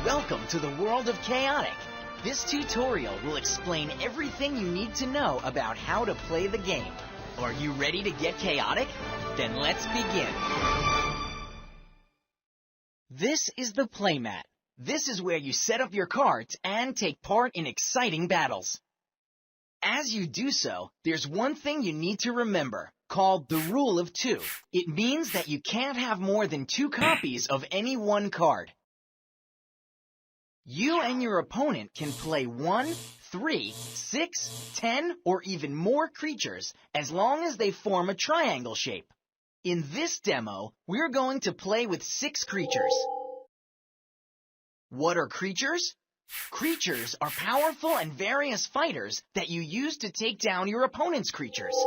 Welcome to the world of Chaotic. This tutorial will explain everything you need to know about how to play the game. Are you ready to get chaotic? Then let's begin. This is the playmat. This is where you set up your cards and take part in exciting battles. As you do so, there's one thing you need to remember, called the rule of two. It means that you can't have more than 2 copies of any one card. You and your opponent can play 1, 3, 6, 10, or even more creatures as long as they form a triangle shape. In this demo, we're going to play with 6 creatures. What are creatures? Creatures are powerful and various fighters that you use to take down your opponent's creatures.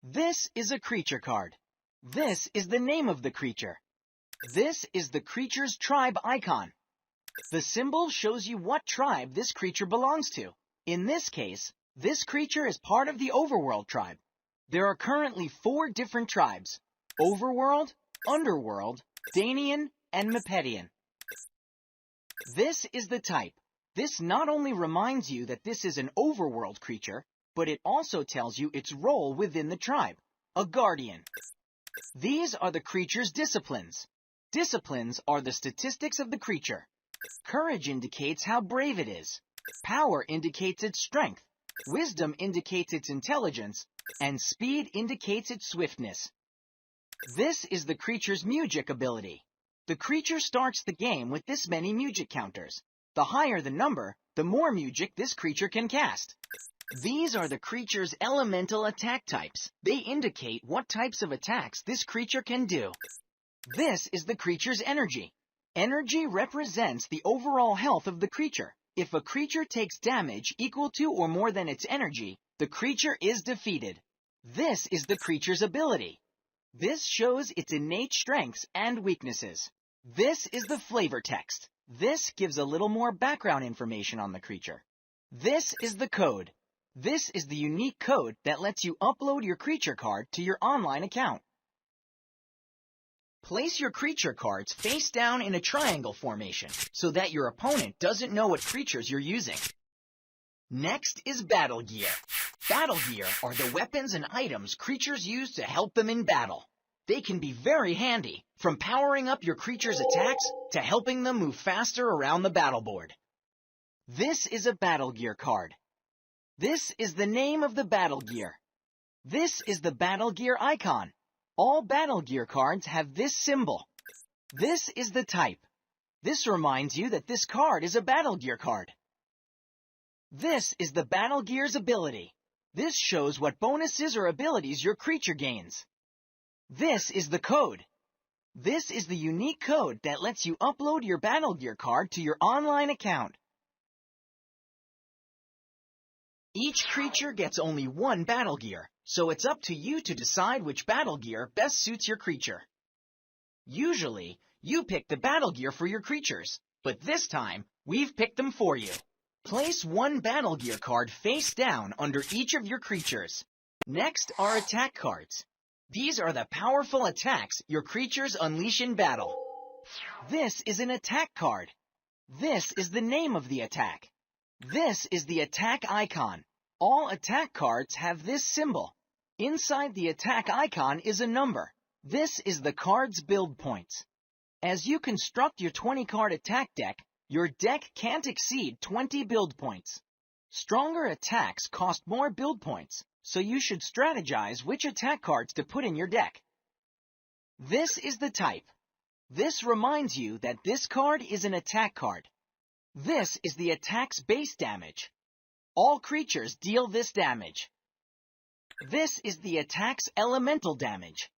This is a creature card. This is the name of the creature. This is the creature's tribe icon. The symbol shows you what tribe this creature belongs to. In this case, this creature is part of the Overworld tribe. There are currently 4 different tribes: Overworld, Underworld, Danian, and Mepedian. This is the type. This not only reminds you that this is an Overworld creature, but it also tells you its role within the tribe, a guardian. These are the creature's disciplines. Disciplines are the statistics of the creature. Courage indicates how brave it is. Power indicates its strength. Wisdom indicates its intelligence. And speed indicates its swiftness. This is the creature's Mugic ability. The creature starts the game with this many Mugic counters. The higher the number, the more Mugic this creature can cast. These are the creature's elemental attack types. They indicate what types of attacks this creature can do. This is the creature's energy. Energy represents the overall health of the creature. If a creature takes damage equal to or more than its energy, the creature is defeated. This is the creature's ability. This shows its innate strengths and weaknesses. This is the flavor text. This gives a little more background information on the creature. This is the code. This is the unique code that lets you upload your creature card to your online account. Place your creature cards face down in a triangle formation so that your opponent doesn't know what creatures you're using. Next is battle gear. Battle gear are the weapons and items creatures use to help them in battle. They can be very handy, from powering up your creature's attacks to helping them move faster around the battle board. This is a battle gear card. This is the name of the battle gear. This is the battle gear icon. All battle gear cards have this symbol. This is the type. This reminds you that this card is a battle gear card. This is the battle gear's ability. This shows what bonuses or abilities your creature gains. This is the code. This is the unique code that lets you upload your battle gear card to your online account. Each creature gets only 1 battle gear, so it's up to you to decide which battle gear best suits your creature. Usually, you pick the battle gear for your creatures, but this time, we've picked them for you. Place 1 battle gear card face down under each of your creatures. Next are attack cards. These are the powerful attacks your creatures unleash in battle. This is an attack card. This is the name of the attack. This is the attack icon. All attack cards have this symbol. Inside the attack icon is a number. This is the card's build points. As you construct your 20-card attack deck, your deck can't exceed 20 build points. Stronger attacks cost more build points, so you should strategize which attack cards to put in your deck. This is the type. This reminds you that this card is an attack card. This is the attack's base damage. All creatures deal this damage. This is the attack's elemental damage.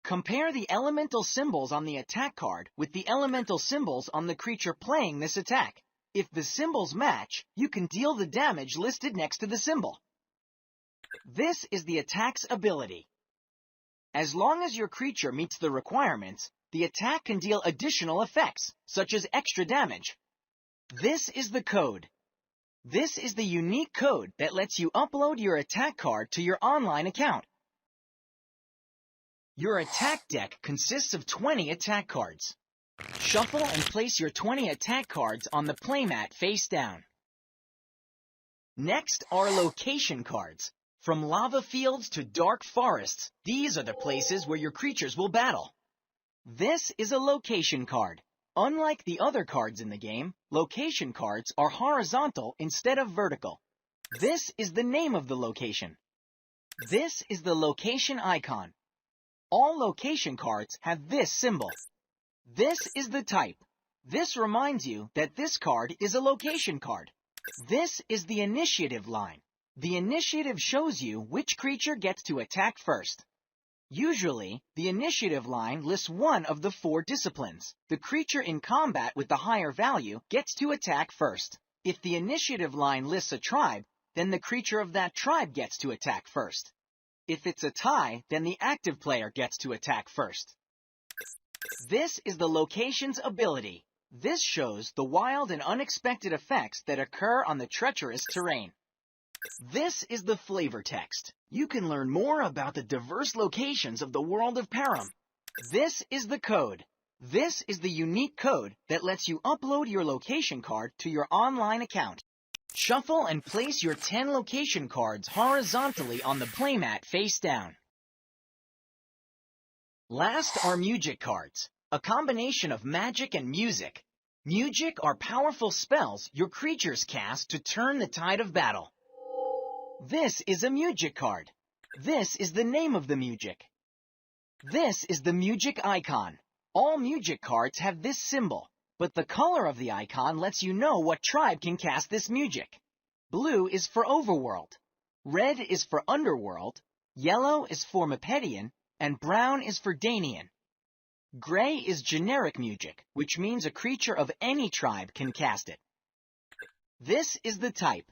Compare the elemental symbols on the attack card with the elemental symbols on the creature playing this attack. If the symbols match, you can deal the damage listed next to the symbol. This is the attack's ability. As long as your creature meets the requirements, the attack can deal additional effects, such as extra damage. This is the code. This is the unique code that lets you upload your attack card to your online account. Your attack deck consists of 20 attack cards. Shuffle and place your 20 attack cards on the playmat face down. Next are location cards. From lava fields to dark forests, these are the places where your creatures will battle. This is a location card. Unlike the other cards in the game, location cards are horizontal instead of vertical. This is the name of the location. This is the location icon. All location cards have this symbol. This is the type. This reminds you that this card is a location card. This is the initiative line. The initiative shows you which creature gets to attack first. Usually, the initiative line lists one of the 4 disciplines. The creature in combat with the higher value gets to attack first. If the initiative line lists a tribe, then the creature of that tribe gets to attack first. If it's a tie, then the active player gets to attack first. This is the location's ability. This shows the wild and unexpected effects that occur on the treacherous terrain. This is the flavor text. You can learn more about the diverse locations of the world of Param. This is the code. This is the unique code that lets you upload your location card to your online account. Shuffle and place your 10 location cards horizontally on the playmat face down. Last are Mugic cards, a combination of magic and music. Mugic are powerful spells your creatures cast to turn the tide of battle. This is a Mugic card. This is the name of the Mugic. This is the Mugic icon. All Mugic cards have this symbol, but the color of the icon lets you know what tribe can cast this Mugic. Blue is for Overworld, red is for Underworld, yellow is for Mepedian, and brown is for Danian. Gray is generic Mugic, which means a creature of any tribe can cast it. This is the type.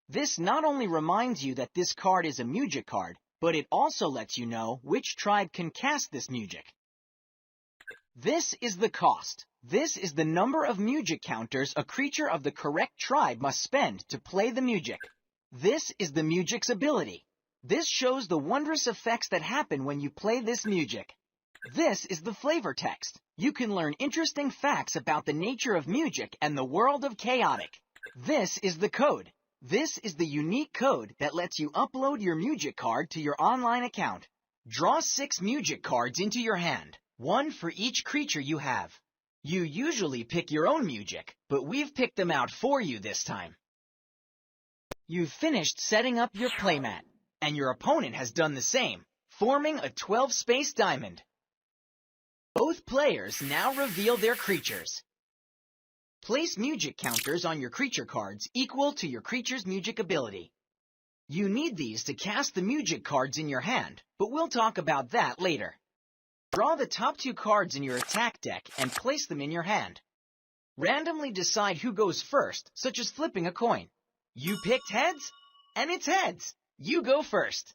This not only reminds you that this card is a Mugic card, but it also lets you know which tribe can cast this Mugic. This is the cost. This is the number of Mugic counters a creature of the correct tribe must spend to play the Mugic. This is the Mugic's ability. This shows the wondrous effects that happen when you play this Mugic. This is the flavor text. You can learn interesting facts about the nature of Mugic and the world of Chaotic. This is the code. This is the unique code that lets you upload your Mugic card to your online account. Draw 6 Mugic cards into your hand, 1 for each creature you have. You usually pick your own Mugic, but we've picked them out for you this time. You've finished setting up your playmat, and your opponent has done the same, forming a 12-space diamond. Both players now reveal their creatures. Place Mugic counters on your creature cards equal to your creature's Mugic ability. You need these to cast the Mugic cards in your hand, but we'll talk about that later. Draw the top 2 cards in your attack deck and place them in your hand. Randomly decide who goes first, such as flipping a coin. You picked heads, and it's heads. You go first.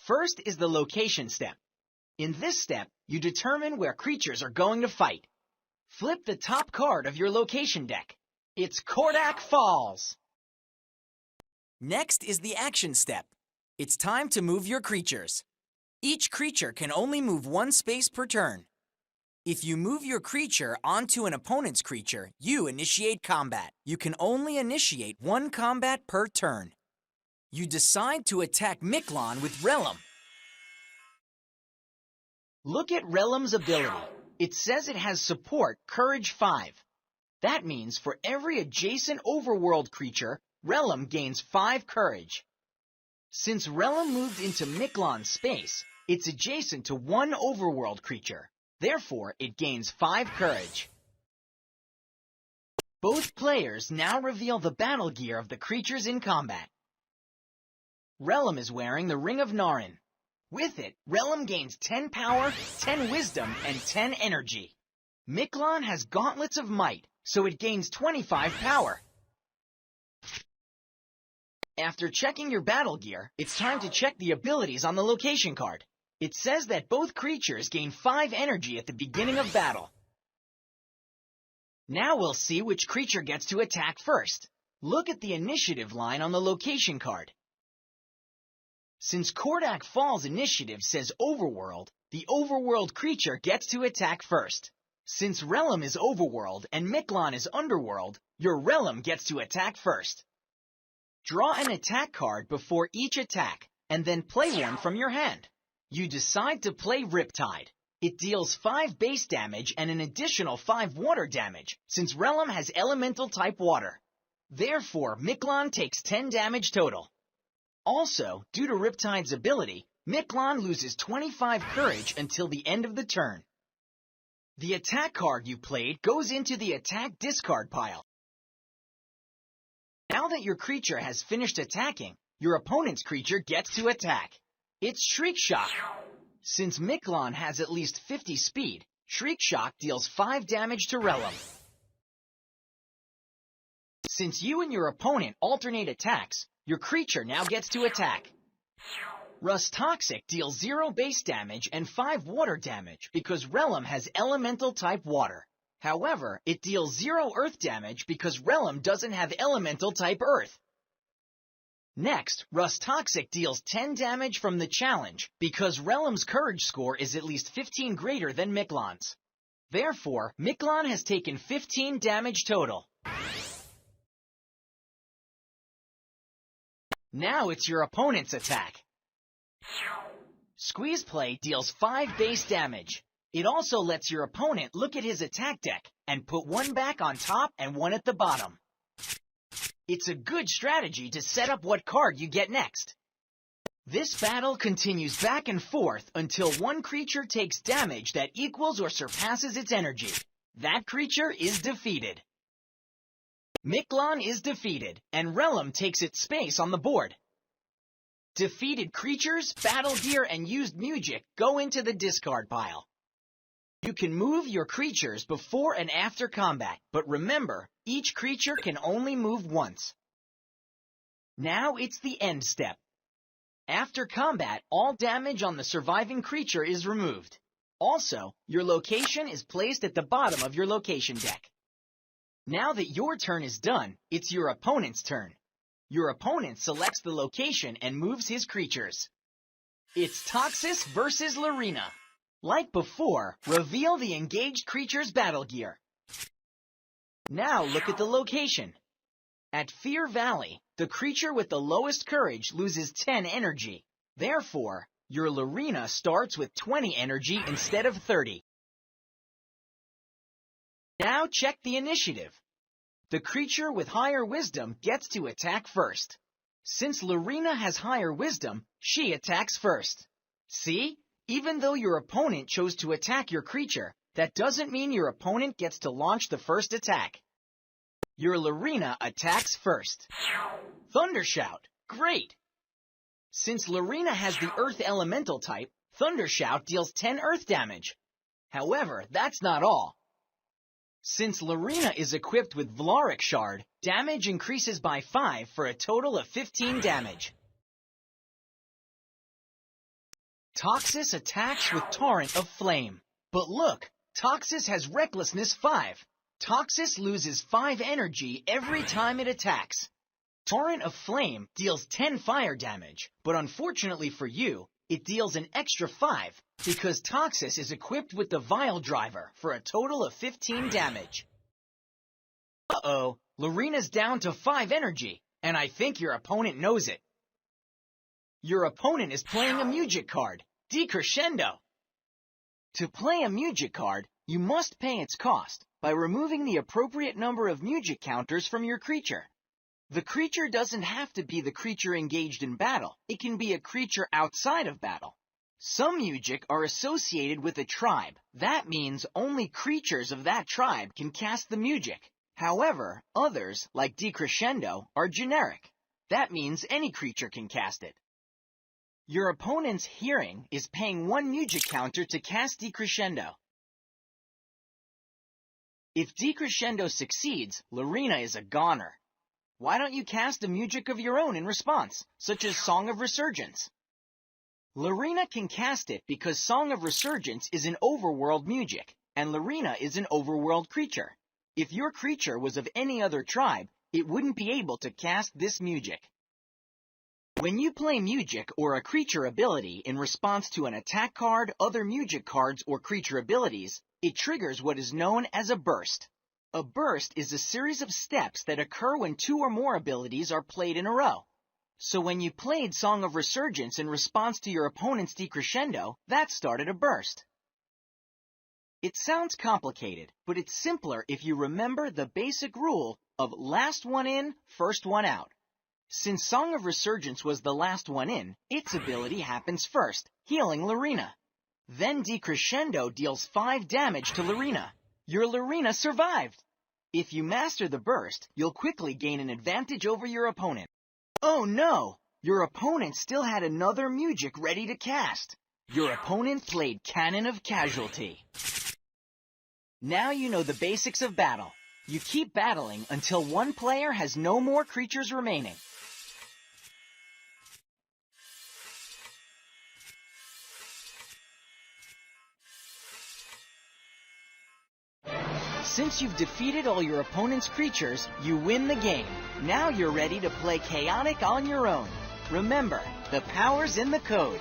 First is the location step. In this step, you determine where creatures are going to fight. Flip the top card of your location deck. It's Kordak Falls. Next is the action step. It's time to move your creatures. Each creature can only move 1 space per turn. If you move your creature onto an opponent's creature, you initiate combat. You can only initiate 1 combat per turn. You decide to attack Miklon with Relum. Look at Relum's ability. It says it has support Courage 5. That means for every adjacent overworld creature, Relum gains 5 Courage. Since Relum moved into Miklon's space, it's adjacent to 1 overworld creature. Therefore, it gains 5 Courage. Both players now reveal the battle gear of the creatures in combat. Relum is wearing the Ring of Narin. With it, Relum gains 10 power, 10 wisdom, and 10 energy. Miklon has Gauntlets of Might, so it gains 25 power. After checking your battle gear, it's time to check the abilities on the location card. It says that both creatures gain 5 energy at the beginning of battle. Now we'll see which creature gets to attack first. Look at the initiative line on the location card. Since Kordak Falls initiative says Overworld, the Overworld creature gets to attack first. Since Relum is overworld and Miklon is underworld, your Relum gets to attack first. Draw an attack card before each attack, and then play one from your hand. You decide to play Riptide. It deals 5 base damage and an additional 5 water damage, since Relum has elemental type water. Therefore, Miklon takes 10 damage total. Also, due to Riptide's ability, Miklon loses 25 courage until the end of the turn. The attack card you played goes into the attack discard pile. Now that your creature has finished attacking, your opponent's creature gets to attack. It's Shriek Shock. Since Miklon has at least 50 speed, Shriek Shock deals 5 damage to Relum. Since you and your opponent alternate attacks, your creature now gets to attack. Rust Toxic deals 0 base damage and 5 water damage because Relum has elemental type water. However, it deals 0 earth damage because Relum doesn't have elemental type earth. Next, Rust Toxic deals 10 damage from the challenge because Relum's courage score is at least 15 greater than Miklon's. Therefore, Miklon has taken 15 damage total. Now it's your opponent's attack. Squeeze Play deals 5 base damage. It also lets your opponent look at his attack deck and put one back on top and one at the bottom. It's a good strategy to set up what card you get next. This battle continues back and forth until one creature takes damage that equals or surpasses its energy. That creature is defeated. Miklon is defeated, and Relum takes its space on the board. Defeated creatures, battle gear, and used Mugic go into the discard pile. You can move your creatures before and after combat, but remember, each creature can only move once. Now it's the end step. After combat, all damage on the surviving creature is removed. Also, your location is placed at the bottom of your location deck. Now that your turn is done, it's your opponent's turn. Your opponent selects the location and moves his creatures. It's Toxis versus Lorena. Like before, reveal the engaged creature's battle gear. Now look at the location. At Fear Valley, the creature with the lowest courage loses 10 energy. Therefore, your Lorena starts with 20 energy instead of 30. Now check the initiative. The creature with higher wisdom gets to attack first. Since Lorena has higher wisdom, she attacks first. See? Even though your opponent chose to attack your creature, that doesn't mean your opponent gets to launch the first attack. Your Lorena attacks first. Thundershout. Great! Since Lorena has the Earth Elemental type, Thundershout deals 10 Earth damage. However, that's not all. Since Lorena is equipped with Vlarik Shard, damage increases by 5 for a total of 15 damage. Toxis attacks with Torrent of Flame. But look, Toxis has Recklessness 5. Toxis loses 5 energy every time it attacks. Torrent of Flame deals 10 fire damage, but unfortunately for you, it deals an extra 5 because Toxis is equipped with the Vile Driver for a total of 15 damage. Uh-oh, Lorena's down to 5 energy, and I think your opponent knows it. Your opponent is playing a Mugic card, Decrescendo. To play a Mugic card, you must pay its cost by removing the appropriate number of Mugic counters from your creature. The creature doesn't have to be the creature engaged in battle. It can be a creature outside of battle. Some Mugic are associated with a tribe. That means only creatures of that tribe can cast the Mugic. However, others, like Decrescendo, are generic. That means any creature can cast it. Your opponent's Hearing is paying 1 Mugic counter to cast Decrescendo. If Decrescendo succeeds, Lorena is a goner. Why don't you cast a Mugic of your own in response, such as Song of Resurgence? Lorena can cast it because Song of Resurgence is an overworld Mugic, and Lorena is an overworld creature. If your creature was of any other tribe, it wouldn't be able to cast this Mugic. When you play Mugic or a creature ability in response to an attack card, other Mugic cards, or creature abilities, It triggers what is known as a burst. A burst is a series of steps that occur when two or more abilities are played in a row. So when you played Song of Resurgence in response to your opponent's decrescendo, that started a burst. It sounds complicated, but it's simpler if you remember the basic rule of last one in, first one out. Since Song of Resurgence was the last one in, its ability happens first, healing Lorena. Then Decrescendo deals 5 damage to Lorena. Your Lorena survived! If you master the burst, you'll quickly gain an advantage over your opponent. Oh no! Your opponent still had another Mugic ready to cast. Your opponent played Cannon of Casualty. Now you know the basics of battle. You keep battling until one player has no more creatures remaining. Since you've defeated all your opponent's creatures, you win the game. Now you're ready to play chaotic on your own. Remember, the power's in the code.